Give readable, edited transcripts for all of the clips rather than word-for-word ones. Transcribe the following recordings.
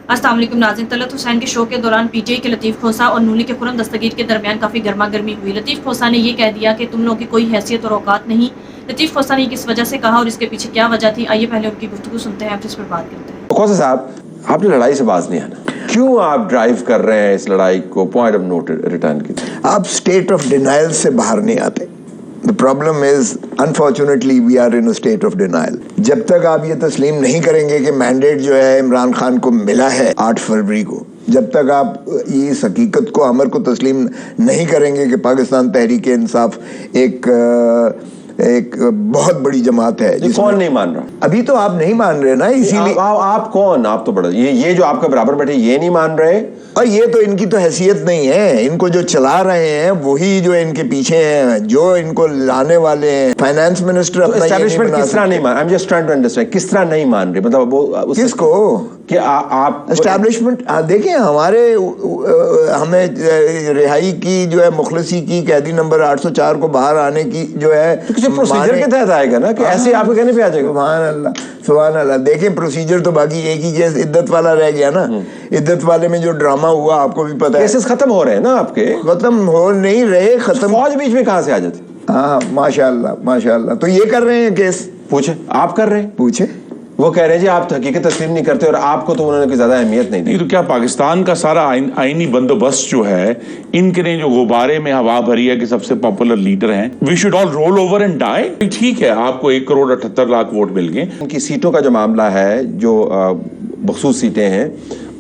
अस्सलाम वालेकुम नाज़रीन, तलत हुसैन के शो के दौरान पीटीआई के लतीफ़ खोसा और नूली के खुर्रम दस्तगीर के दरमियान काफ़ी गर्मा गर्मी हुई। लतीफ़ खोसा ने ये कह दिया कि तुम लोगों की कोई हैसियत और औकात नहीं। लतीफ़ खोसा ने किस वजह से कहा और इसके पीछे क्या वजह थी, आइए पहले उनकी गुफ्तगू सुनते हैं, फिर इस पर बात करते हैं। खोसा साहब, आपने लड़ाई से बाज नहीं आना, क्यों आप ड्राइव कर रहे हैं इस लड़ाई को पॉइंट ऑफ नो रिटर्न की? आप स्टेट ऑफ डिनाइल से बाहर नहीं आते। The problem is, unfortunately, we are in a state of denial. जब तक आप ये तस्लीम नहीं करेंगे कि मैंडेट जो है इमरान खान को मिला है 8 फरवरी को, जब तक आप इस हकीकत को अमर को तस्लीम नहीं करेंगे कि पाकिस्तान तहरीक इंसाफ एक बहुत बड़ी जमात है। कौन नहीं मान रहा? अभी तो आप नहीं मान रहे ना, इसीलिए आप कौन? आप तो बड़ा ये जो आपका बराबर बैठे ये नहीं मान रहे, और ये तो इनकी तो हैसियत नहीं है। इनको जो चला रहे हैं वही जो इनके पीछे हैं, जो इनको लाने वाले हैं। फाइनेंस मिनिस्टर अपना एस्टैब्लिशमेंट किस तरह नहीं मान? I am just trying to understand, किस तरह नहीं मान रहे? मतलब वो किसको कि आप एस्टैब्लिशमेंट देखिए, हमें रिहाई की जो है मुखलसी की कैदी नंबर 804 को बाहर आने की जो है प्रोसीजर के तहत आएगा ना, कि ऐसे आपके कहने पे आ जाएगा? सुभान अल्लाह, सुभान अल्लाह। देखें प्रोसीजर तो बाकी एक ही केस इद्दत वाला रह गया ना। इद्दत वाले में जो ड्रामा हुआ आपको भी पता है। केसेस खत्म हो रहे हैं ना आपके? खत्म हो नहीं रहे, खत्म। फौज बीच में कहाँ से आ जाती? हाँ, माशाअल्लाह माशाअल्लाह। तो ये कर रहे हैं केस। पूछे, आप कर रहे हैं? पूछे। वो कह रहे हैं जी आप हकीकत तस्लीम नहीं करते और आपको तो उन्होंने कोई ज्यादा अहमियत नहीं दी। तो क्या पाकिस्तान का सारा आईनी बंदोबस्त जो है, इनके ने जो गुब्बारे में हवा भरी है कि सबसे पॉपुलर लीडर हैं, we should all roll over and die. ठीक है, आपको 1,78,00,000 वोट मिल गए। उनकी सीटों का जो मामला है, जो बखसूस सीटें हैं,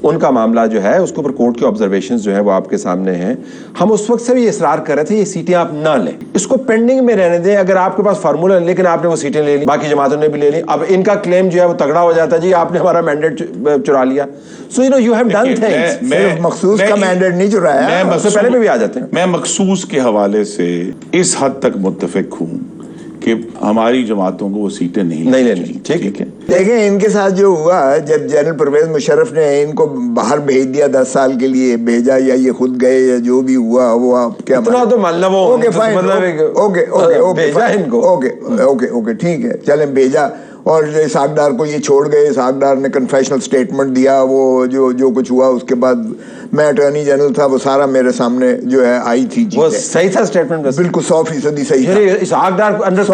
उनका मामला जो है उसके ऊपर कोर्ट के ऑब्जर्वेशंस जो है वो आपके सामने हैं। हम उस वक्त से भी इसरार कर रहे थे ये सीटें आप ना लें, इसको पेंडिंग में रहने दें। अगर आपके पास फार्मूला, लेकिन आपने वो सीटें ले ली, बाकी जमातों ने भी ले ली। अब इनका क्लेम जो है वो तगड़ा हो जाता है, जी आपने हमारा मैंडेट चुरा लिया। So you know you have done things. सिर्फ मखसूस का मैंडेट नहीं चुराया, उससे पहले में भी आ जाते हैं। मैं मखसूस के हवाले से इस हद तक मुत्तफिक हूँ कि हमारी जमातों को वो सीटें नहीं लेनी। ठीक है। देखें इनके साथ जो हुआ, जब जनरल परवेज मुशर्रफ ने इनको बाहर भेज दिया, 10 साल के लिए भेजा, या ये खुद गए, या जो भी हुआ वो आप क्या इतना तो मान लो। ओके फाइन, ओके भेजा इनको, ओके ठीक है, चलें भेजा। और इसहाक को ये छोड़ गए। इसहाक ने कन्फेशनल स्टेटमेंट दिया। वो जो कुछ हुआ उसके बाद मैं अटॉर्नी जनरल था, वो सारा मेरे सामने जो है आई थी। वो सही था स्टेटमेंट? बिल्कुल 100% सही था। इसहाक अंडर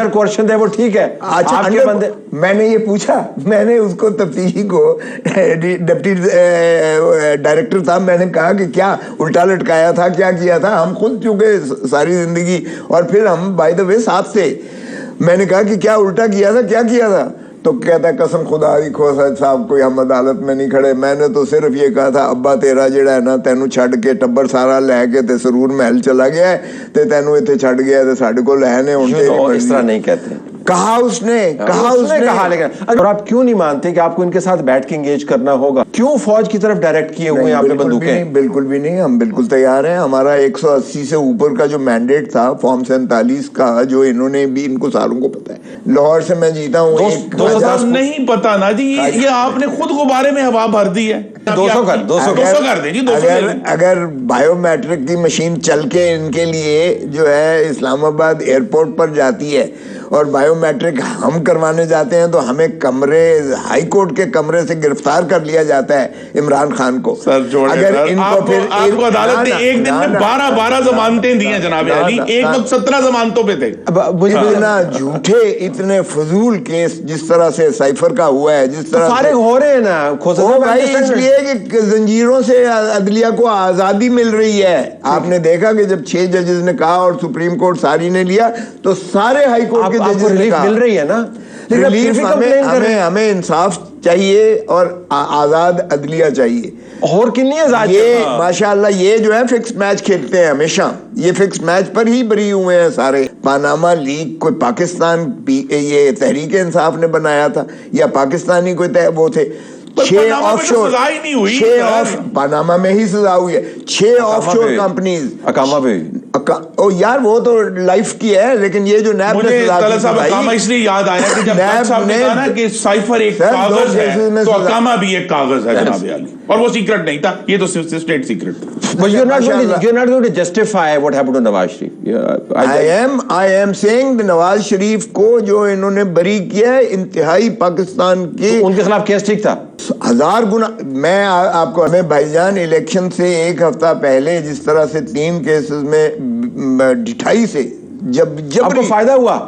क्वेश्चन थे, वो ठीक है। अच्छा, आपके बंदे, मैंने ये पूछा, मैंने उसको तफ्तीशी को डिप्टी डायरेक्टर था, मैंने कहा कि क्या उल्टा लटकाया था, क्या किया था। हम खुद चुके सारी जिंदगी, और फिर हम बाय द वे साथ थे। मैंने कहा कि क्या उल्टा किया था, क्या किया था? तो कहता है कसम खुदा दी खोसा साहब, कोई हम अदालत में नहीं खड़े। मैंने तो सिर्फ ये कहा था, अब्बा तेरा जेड़ा है ना, तेनू छड़ के टब्बर सारा लैके ते सरूर महल चला गया है, ते तेनू इत्थे छड़ गया ते साडे कोल लैने उनके। इस तरह नहीं कहते। कहा उसने लेकिन और आप क्यों नहीं मानते कि आपको इनके साथ बैठ के एंगेज करना होगा? क्यों फौज की तरफ डायरेक्ट किए हुए आपने बंदूकें? बिल्कुल भी नहीं, हम बिल्कुल तैयार हैं। हमारा 180 से ऊपर का जो मैंडेट था फॉर्म 47 का, जो इन्होंने भी, इनको सारों को पता है। लाहौर से मैं जीता हूँ। नहीं पता ना जी, ये आपने खुद गुब्बारे में हवा भर दी है। 200 कर दे जी। अगर बायोमेट्रिक की मशीन चल के इनके लिए जो है इस्लामाबाद एयरपोर्ट पर जाती है और बायोमेट्रिक हम करवाने जाते हैं, तो हमें हाई कोर्ट के कमरे से गिरफ्तार कर लिया जाता है इमरान खान को। अगर इनको फिर आपको अदालत ने एक दिन में 12 जमानतें दी हैं जनाब अली, एक वक्त 17 जमानतों पे थे। इतना झूठे, इतने फजूल केस जिस तरह से साइफर का हुआ है, जिस तरह फारिग हो रहे हैं ना भाई, इसलिए कि जंजीरों से अदलिया को आजादी मिल रही है। आपने देखा कि जब 6 जजेस ने कहा और सुप्रीम कोर्ट सारी ने लिया, तो सारे हाई कोर्ट के जजेस ने कहा मिल रही है ना रिलीफ। हमें इंसाफ चाहिए और आजाद अदलिया चाहिए। और कितनी आजादी? ये माशाअल्लाह, ये जो है फिक्स मैच खेलते हैं हमेशा। ये फिक्स मैच पर ही बरी हुए हैं सारे। पानामा लीग कोई पाकिस्तान ये तहरीक इंसाफ ने बनाया था, या पाकिस्तानी कोई वो थे। 6 ऑफशोर, पानामा में ही सजा हुई है। 6 ऑफशोर कंपनीज, अकामा पे। ओ यार, वो तो लाइफ की है, लेकिन ये जो नैब ने अकामा इसलिए याद आया कि जब साहब ने कहा ना कि साइफर एक कागज है, तो अकामा भी एक कागज है जनाब अली, और वो सीक्रेट नहीं था, ये तो स्टेट सीक्रेट था। But you're not going to justify what happened to Nawaz Sharif. I am saying कि नवाज शरीफ को जो इन्होंने बरी किया है, इंतहाई पाकिस्तान के, उनके खिलाफ केस ठीक था। 1000 गुना। मैं आपको, हमें भाईजान इलेक्शन से एक हफ्ता पहले जिस तरह से 3 केसेस में ढिठाई से जब आपको फायदा हुआ,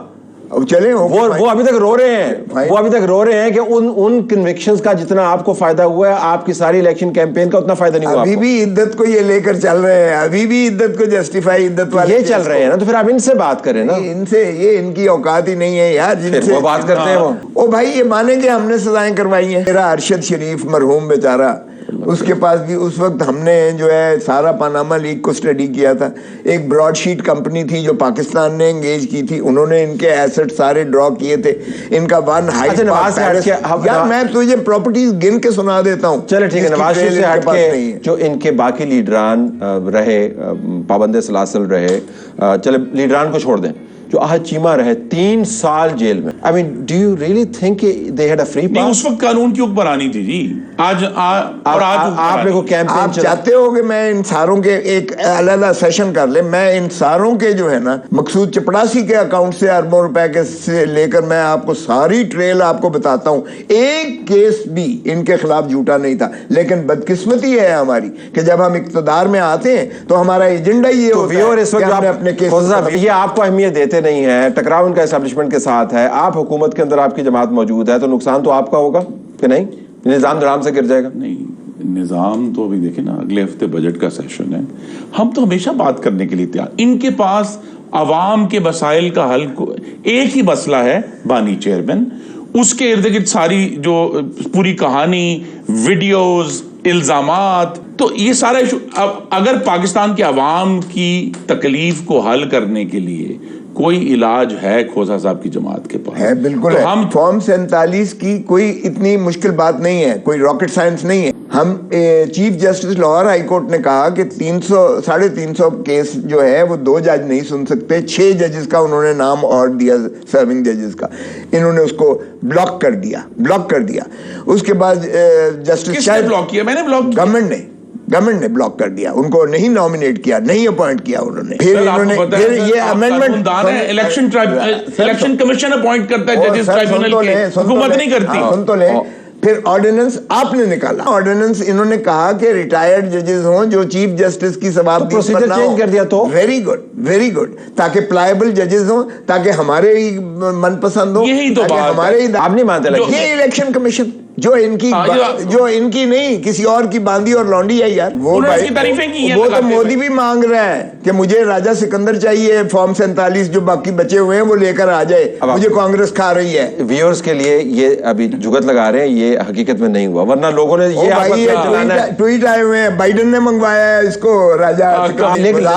अब चले वो अभी तक रो रहे हैं, वो अभी तक रो रहे हैं कि उन कन्विक्शंस का जितना आपको फायदा हुआ है, आपकी सारी इलेक्शन कैंपेन का उतना फायदा नहीं हुआ। अभी भी इद्दत को ये लेकर चल रहे हैं, अभी भी इद्दत को जस्टिफाई, इद्दत वाले ये चल रहे हैं ना, तो फिर आप इनसे बात करें ना। इनसे, ये इनकी औकात ही नहीं है यार, जिनसे वो बात करते हैं वो। ओ भाई, ये माने कि हमने सजाएं करवाई हैं। मेरा अरशद शरीफ मरहूम बेचारा, उसके पास भी उस वक्त हमने जो है सारा पानामा लीग को स्टडी किया था। एक ब्रॉडशीट कंपनी थी जो पाकिस्तान ने एंगेज की थी, उन्होंने इनके एसेट सारे ड्रॉ किए थे। इनका वन हाई यार, मैं तुझे प्रॉपर्टीज गिन के सुना देता हूँ। चलो ठीक है, नवाज शरीफ से हट के जो इनके बाकी लीडरान रहे, पाबंद सलासल रहे, चले लीडरान को छोड़ दें, जो आहद चीमा रहे 3 साल जेल में। I mean, do you really think they had a free pass? उस वक्त कानून की ऊपरानी थी जी। आज आप चाहते हो कि मैं इन सारों के एक अलग सेशन कर ले? मैं इन सारों के जो है ना, मकसूद चपड़ासी के अकाउंट से अरबों रुपए के से लेकर मैं आपको सारी ट्रेल आपको बताता हूँ। एक केस भी इनके खिलाफ झूठा नहीं था। लेकिन बदकिस्मती है हमारी कि जब हम इक्तदार में आते हैं तो हमारा एजेंडा ये होता है अपने केस, ये आपको अहमियत देते नहीं है, टकराव इनका एस्टेब्लिशमेंट के साथ है। आप हुकूमत के अंदर, आपकी जमात मौजूद है, तो नुकसान तो आपका होगा कि नहीं? निजाम धड़ाम से गिर जाएगा। नहीं, निजाम तो अभी देखें ना, अगले हफ्ते बजट का सेशन है, हम तो हमेशा बात करने के लिए तैयार। इनके पास अवाम के मसाइल का हल एक ही मसला है, बानी चेयरमैन, उसके इर्द गिर्द सारी जो पूरी कहानी, वीडियोस, इल्जामात, तो ये सारा इशू। अब अगर पाकिस्तान के अवाम की तकलीफ को हल करने के लिए कोई इलाज है खोसा साहब की जमात के पास है, बिल्कुल तो है। हम फॉर्म 47 की कोई इतनी मुश्किल बात नहीं है, कोई रॉकेट साइंस नहीं है। हम chief justice Lahore high court ने कहा कि 300-350 केस जो है वो 2 जज नहीं सुन सकते। 6 जजेस का उन्होंने नाम और दिया, सर्विंग जजेस का। इन्होंने उसको ब्लॉक कर दिया। उसके बाद जस्टिस किसने ब्लॉक किया? मैंने ब्लॉक किया। गवर्नमेंट ने ब्लॉक कर दिया, उनको नहीं नॉमिनेट किया, नहीं अपॉइंट किया उन्होंने। फिर इन्होंने ये अमेंडमेंट, इलेक्शन कमीशन अपॉइंट करता है जजेस ट्राइब्यूनल के, हुकूमत नहीं करती। सुन तो ले। फिर ऑर्डिनेंस आपने निकाला, ऑर्डिनेंस इन्होंने कहा कि रिटायर्ड जजेस हों जो चीफ जस्टिस की सवाबदीद पर ना हो। चेंज कर दिया तो वेरी गुड, ताकि प्लायबल जजेस हों, ताकि हमारे ही मनपसंद हो, यही तो बात हमारे ही। आप नहीं मानते? ये इलेक्शन कमीशन जो इनकी नहीं किसी और की बांदी और लौंडी है यार, वो तो मोदी भी मांग रहा है कि मुझे राजा सिकंदर चाहिए, फॉर्म 47 जो बाकी बचे हुए हैं वो लेकर आ जाए, मुझे कांग्रेस खा रही है। व्यूअर्स के लिए ये अभी जुगत लगा रहे हैं, ये हकीकत में नहीं हुआ, वरना लोगों ने ये ट्वीट आए हुए हैं, बाइडेन ने मंगवाया है इसको राजा।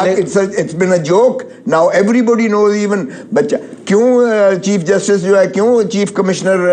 It's been a joke, now everybody knows, even बच्चा। क्यों चीफ जस्टिस जो है, क्यों चीफ कमिश्नर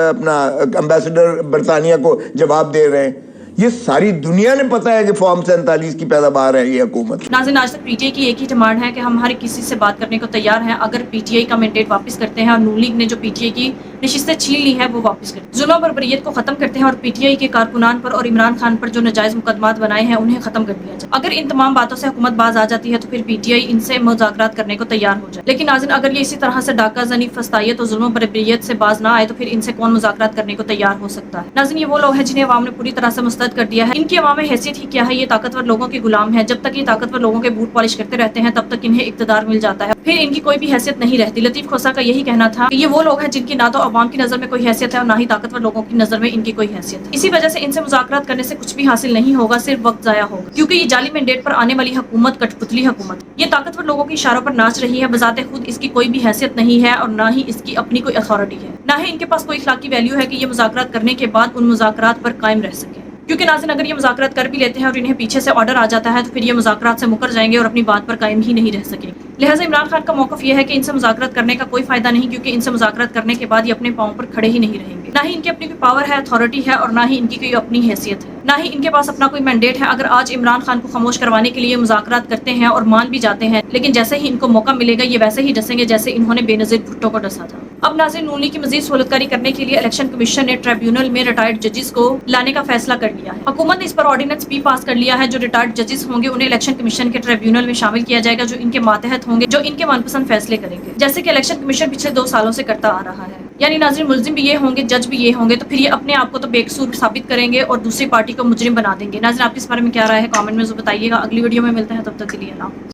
अपना एम्बेसडर बरतानिया को जवाब दे रहे हैं? ये सारी दुनिया ने पता है कि फॉर्म 47 की पैदावार है ये हुकूमत। नाज़रीन, आज तक पीटीआई की एक ही डिमांड है कि हम हर किसी से बात करने को तैयार हैं अगर पीटीआई का मैंडेट वापस करते हैं और नून लीग ने जो पीटीआई की नशिस्तें छीन ली है वो वापस करते हैं, जुल्म और बर्बरियत को खत्म करते हैं और पीटीआई के कारकुनान पर और इमरान खान पर जो नाजायज मुकदमात बनाए हैं उन्हें खत्म कर दिया जाए। अगर इन तमाम बातों से हुकूमत बाज आ जाती है तो फिर पीटीआई इनसे मुज़ाकरात करने को तैयार हो जाए। लेकिन नाज़रीन, अगर ये इसी तरह से डाका जनी, फस्तायत और जुल्म और बर्बरियत से बाज ना आए तो फिर इनसे कौन मुज़ाकरात करने को तैयार हो सकता है? नाज़रीन, ये वो लोग हैं जिन्हें अवाम ने पूरी तरह से मुस्तरद कर दिया है। इनकी अवाम में हैसियत ही क्या है? ये ताकतवर लोगों के गुलाम है। जब तक ये ताकतवर लोगों के बूट पॉलिश करते रहते हैं तब तक इन्हें इक्तदार मिल जाता है, फिर इनकी कोई भी हैसियत नहीं रहती। लतीफ खोसा का यही कहना था कि ये वो लोग हैं जिनकी ना तो अवाम की नजर में कोई हैसियत है और ना ही ताकतवर लोगों की नजर में इनकी कोई हैसियत है। इसी वजह से इनसे मुज़ाकरात करने से कुछ भी हासिल नहीं होगा, सिर्फ वक्त जाया होगा, क्योंकि ये जाली मैंडेट पर आने वाली हुकूमत कठपुतली हुकूमत, ये ताकतवर लोगों के इशारों पर नाच रही है। बजाते खुद इसकी कोई भी हैसियत नहीं है और ना ही इसकी अपनी कोई अथॉरिटी है, ना ही इनके पास कोई इखलाकी वैल्यू है कि ये मुज़ाकरात करने के बाद उन मुज़ाकरात पर कायम रह सके। क्योंकि नाज़रीन, अगर ये मुज़ाकरात कर भी लेते हैं और इन्हें पीछे से ऑर्डर आ जाता है तो फिर ये मुज़ाकरात से मुकर जाएंगे और अपनी बात पर कायम ही नहीं रह सकेंगे। लिहाजा इमरान खान का मौक़िफ़ ये है कि इनसे मुज़ाकरात करने का कोई फायदा नहीं, क्योंकि इनसे मुज़ाकरात करने के बाद ये अपने पाँव पर खड़े ही नहीं रहेंगे। ना ही इनकी अपनी कोई पावर है, अथॉरिटी है और ना ही इनकी कोई अपनी हैसियत है, ना ही इनके पास अपना कोई मैंडेट है। अगर आज इमरान खान को खामोश करवाने के लिए मुज़ाकरात करते हैं और मान भी जाते हैं, लेकिन जैसे ही इनको मौका मिलेगा ये वैसे ही डसेंगे जैसे इन्होंने बेनज़ीर भुट्टो को डसा था। अब नाज़रीन, नून लीग की मज़ीद सहूलतकारी करने के लिए इलेक्शन कमीशन ने ट्रिब्यूनल में रिटायर्ड जजेस को लाने का फैसला कर लिया है। हुकूमत ने इस पर ऑर्डिनेंस भी पास कर लिया है। जो रिटायर्ड जजेस होंगे उन्हें इलेक्शन कमीशन के ट्रिब्यूनल में शामिल किया जाएगा, जो इनके मातहत होंगे, जो इनके मनपसंद फैसले करेंगे, जैसे कि इलेक्शन कमीशन पिछले 2 सालों से करता आ रहा है। یعنی ناظرین ملزم بھی یہ ہوں گے، جج بھی یہ ہوں گے، تو پھر یہ اپنے آپ کو تو بے قصور ثابت کریں گے اور دوسری پارٹی کو مجرم بنا دیں گے۔ ناظرین آپ کے اس بارے میں کیا رائے ہے، کامنٹ میں ضرور بتائیے گا۔ اگلی ویڈیو میں ملتے ہیں، تب تک کے لیے اللہ حافظ۔